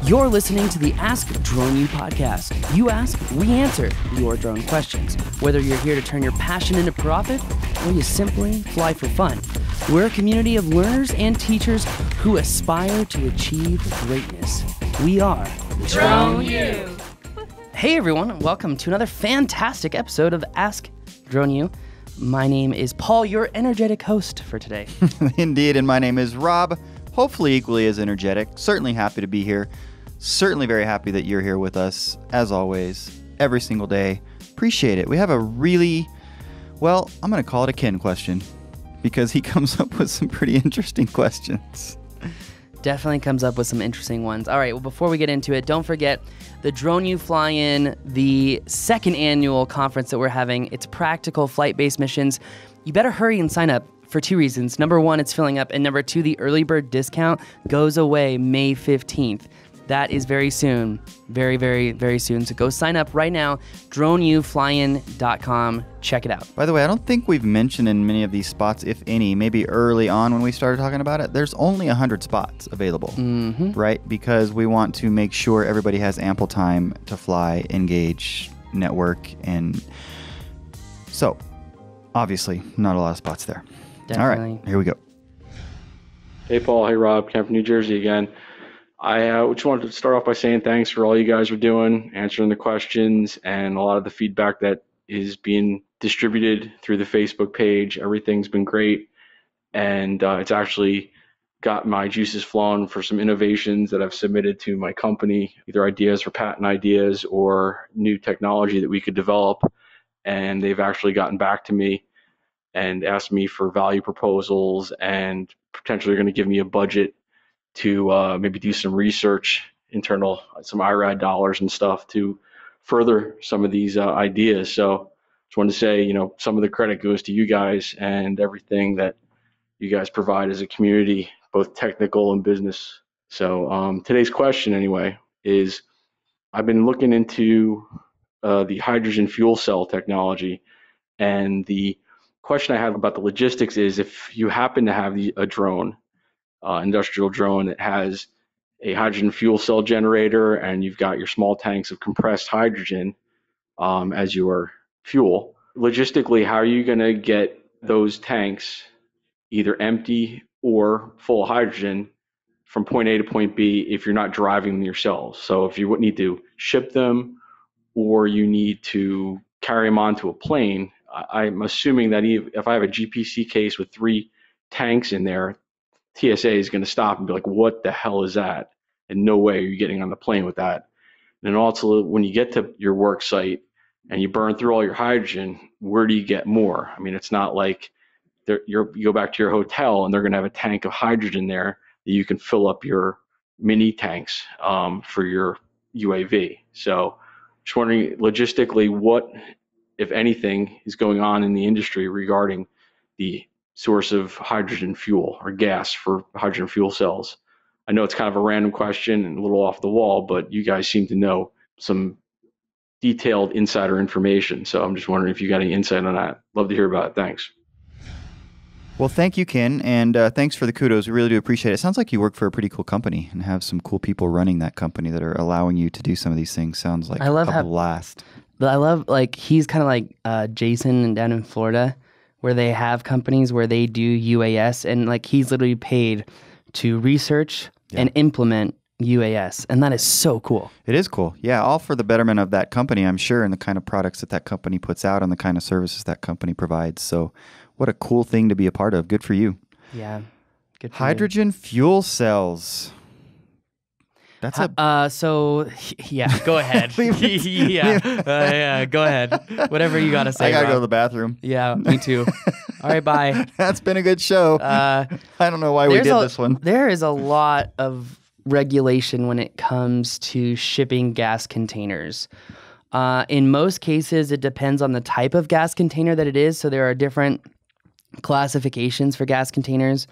You're listening to the Ask Drone U podcast. You ask, we answer your drone questions. Whether you're here to turn your passion into profit or you simply fly for fun, we're a community of learners and teachers who aspire to achieve greatness. We are Drone U. Hey everyone, welcome to another fantastic episode of Ask Drone U. My name is Paul, your energetic host for today. Indeed, and my name is Rob, hopefully equally as energetic. Certainly happy to be here. Certainly very happy that you're here with us, as always, every single day. Appreciate it. We have a really, well, I'm going to call it a Ken question, because he comes up with some pretty interesting questions. Definitely comes up with some interesting ones. All right, well, before we get into it, don't forget the Drone U Fly-In, the second annual conference that we're having. It's practical flight-based missions. You better hurry and sign up for two reasons. Number one, it's filling up, and number two, the early bird discount goes away May 15th. That is very soon. Very, very, very soon. So go sign up right now, droneuflyin.com. Check it out. By the way, I don't think we've mentioned in many of these spots, if any, maybe early on when we started talking about it, there's only 100 spots available, right? Because we want to make sure everybody has ample time to fly, engage, network, and so obviously not a lot of spots there. Definitely. All right, here we go. Hey, Paul. Hey, Rob. Ken from New Jersey again. I just wanted to start off by saying thanks for all you guys are doing, answering the questions, and a lot of the feedback that is being distributed through the Facebook page. Everything's been great, and it's actually got my juices flowing for some innovations that I've submitted to my company, either ideas for patent ideas or new technology that we could develop, and they've actually gotten back to me and asked me for value proposals and potentially going to give me a budget to maybe do some research, some IRAD dollars and stuff to further some of these ideas. So just wanted to say, some of the credit goes to you guys and everything that you guys provide as a community, both technical and business. So today's question anyway is, I've been looking into the hydrogen fuel cell technology, and the question I have about the logistics is, if you happen to have a drone, industrial drone that has a hydrogen fuel cell generator, and you've got your small tanks of compressed hydrogen as your fuel. Logistically, how are you going to get those tanks either empty or full of hydrogen from point A to point B if you're not driving them yourselves? So if you would need to ship them or you need to carry them onto a plane, I'm assuming that if I have a GPC case with 3 tanks in there, TSA is going to stop and be like, what the hell is that? And no way are you getting on the plane with that. And also, when you get to your work site and you burn through all your hydrogen, where do you get more? I mean, it's not like you go back to your hotel and they're going to have a tank of hydrogen there that you can fill up your mini tanks for your UAV. So just wondering logistically, what, if anything, is going on in the industry regarding the source of hydrogen fuel or gas for hydrogen fuel cells. I know it's kind of a random question and a little off the wall, but you guys seem to know some detailed insider information. So I'm just wondering if you got any insight on that. Love to hear about it. Thanks. Well, thank you, Ken, and thanks for the kudos. We really do appreciate it. It sounds like you work for a pretty cool company and have some cool people running that company that are allowing you to do some of these things. Sounds like a blast. I love, he's kind of like Jason down in Florida, where they have companies where they do UAS, and he's literally paid to research and implement UAS, and that is so cool. It is cool. Yeah, all for the betterment of that company, I'm sure, and the kind of products that company puts out and the kind of services that company provides. So what a cool thing to be a part of. Good for you. Yeah. Good for hydrogen fuel cells. That's so yeah, go ahead. Yeah, go ahead. Whatever you got to say. I got to Rob. go to the bathroom. Yeah, me too. All right, bye. That's been a good show. I don't know why we did this one. There is a lot of regulation when it comes to shipping gas containers. In most cases, it depends on the type of gas container that it is. So there are different classifications for gas containers,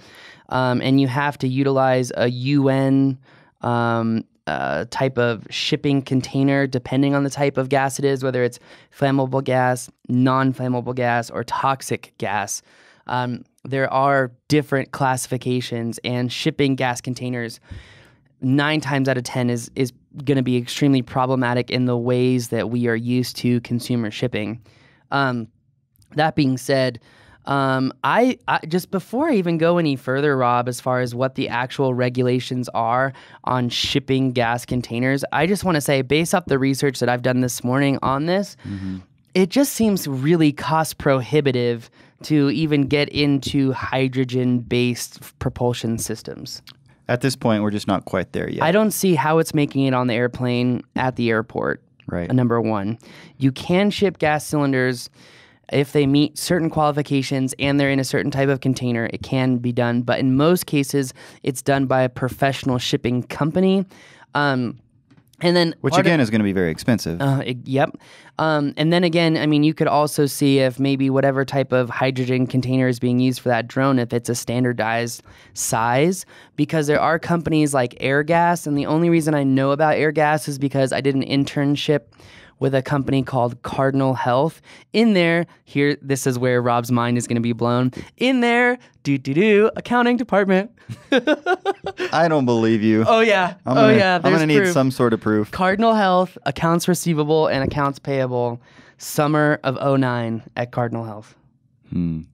and you have to utilize a UN type of shipping container depending on the type of gas it is, whether it's flammable gas, non-flammable gas, or toxic gas. There are different classifications, and shipping gas containers 9 times out of 10 is going to be extremely problematic in the ways that we are used to consumer shipping. That being said, I just before I even go any further, Rob, as far as what the actual regulations are on shipping gas containers, I just want to say, based off the research that I've done this morning on this, it just seems really cost prohibitive to even get into hydrogen-based propulsion systems. At this point, we're just not quite there yet. I don't see how it's making it on the airplane at the airport. Right. Number one, you can ship gas cylinders if they meet certain qualifications and they're in a certain type of container. It can be done, but in most cases, it's done by a professional shipping company. And then which again is going to be very expensive. Yep. And then again, I mean, you could also see if maybe whatever type of hydrogen container is being used for that drone, if it's a standardized size, because there are companies like Airgas. And the only reason I know about Airgas is because I did an internship with a company called Cardinal Health. In there, here, this is where Rob's mind is going to be blown. In there, accounting department. I don't believe you. Oh, yeah. I'm going to need proof. some sort of proof. Cardinal Health, accounts receivable and accounts payable, summer of 2009 at Cardinal Health.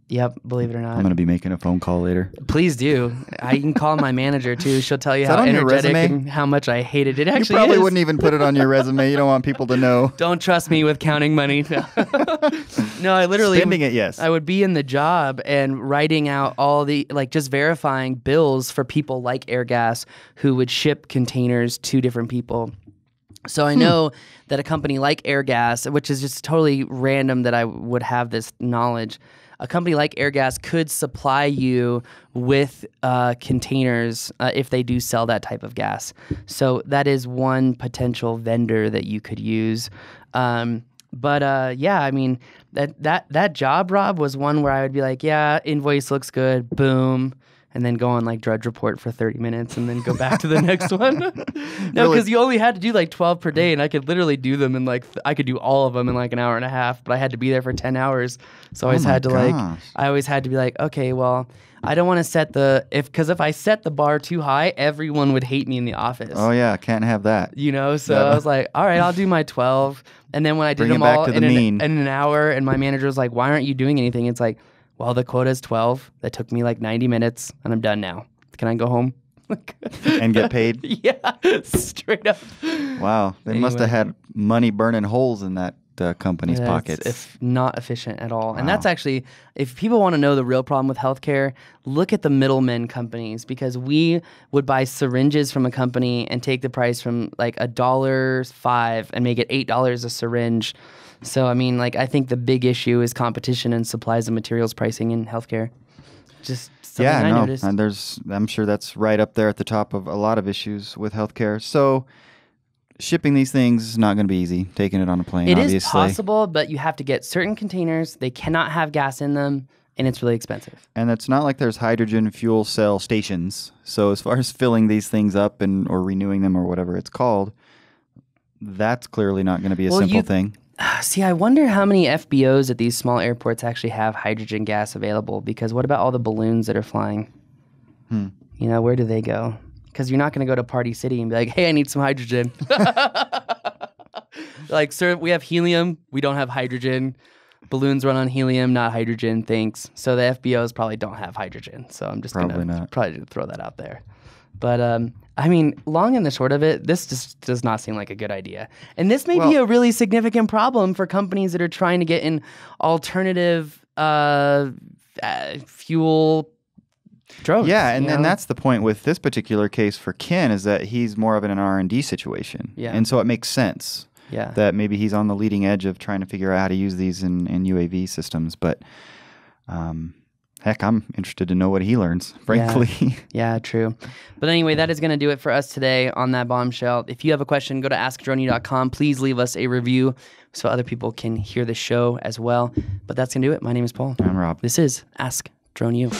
Yep, believe it or not. I'm going to be making a phone call later. Please do. I can call my manager too. She'll tell you how energetic and how much I hated it. Actually, you probably wouldn't even put it on your resume. You don't want people to know. Don't trust me with counting money. No, I literally spending it. Yes, I would be in the job and writing out all the just verifying bills for people like Airgas who would ship containers to different people. So I know that a company like Airgas, which is just totally random that I would have this knowledge, a company like Airgas could supply you with containers if they do sell that type of gas. So that is one potential vendor that you could use. But yeah, I mean, that job, Rob, was one where I would be like, yeah, invoice looks good, boom. And then go on Drudge Report for 30 minutes and then go back to the next one. No, because you only had to do 12 per day, and I could literally do them in I could do all of them in an hour and a half, but I had to be there for 10 hours. So I always had to I always had to be okay, well, I don't want to set because if I set the bar too high, everyone would hate me in the office. Oh yeah, can't have that. So I was like, all right, I'll do my 12. And then when I did them all in an hour, and my manager was like, why aren't you doing anything? It's like, well, the quota is 12. That took me 90 minutes, and I'm done now. Can I go home? And get paid? Yeah, straight up. Wow. They must have had money burning holes in that company's pockets. It's not efficient at all. Wow. And that's actually, if people want to know the real problem with healthcare, look at the middlemen companies, because we would buy syringes from a company and take the price from $1.05 and make it $8 a syringe. So, I mean, I think the big issue is competition and supplies and materials pricing in healthcare. Just something I noticed. And I'm sure that's right up there at the top of a lot of issues with healthcare. So, shipping these things is not going to be easy. Taking it on a plane, obviously. It is possible, but you have to get certain containers. They cannot have gas in them, and it's really expensive. And it's not like there's hydrogen fuel cell stations. So, as far as filling these things up or renewing them or whatever it's called, that's clearly not going to be a simple thing. See, I wonder how many FBOs at these small airports actually have hydrogen gas available, because what about all the balloons that are flying? Where do they go? Because you're not going to go to Party City and be like, hey, I need some hydrogen. Sir, we have helium. We don't have hydrogen. Balloons run on helium, not hydrogen. Thanks. So the FBOs probably don't have hydrogen. So I'm just going to probably throw that out there. But, I mean, long and the short of it, this just does not seem like a good idea. And this may be a really significant problem for companies that are trying to get in alternative fuel drones. Yeah, and that's the point with this particular case for Ken, is that he's more of an R&D situation. Yeah. And so it makes sense that maybe he's on the leading edge of trying to figure out how to use these in UAV systems. But heck, I'm interested to know what he learns, frankly. Yeah, true. But anyway, that is going to do it for us today on That Bombshell. If you have a question, go to AskDroney.com. Please leave us a review so other people can hear the show as well. But that's going to do it. My name is Paul. I'm Rob. This is Ask Drone U.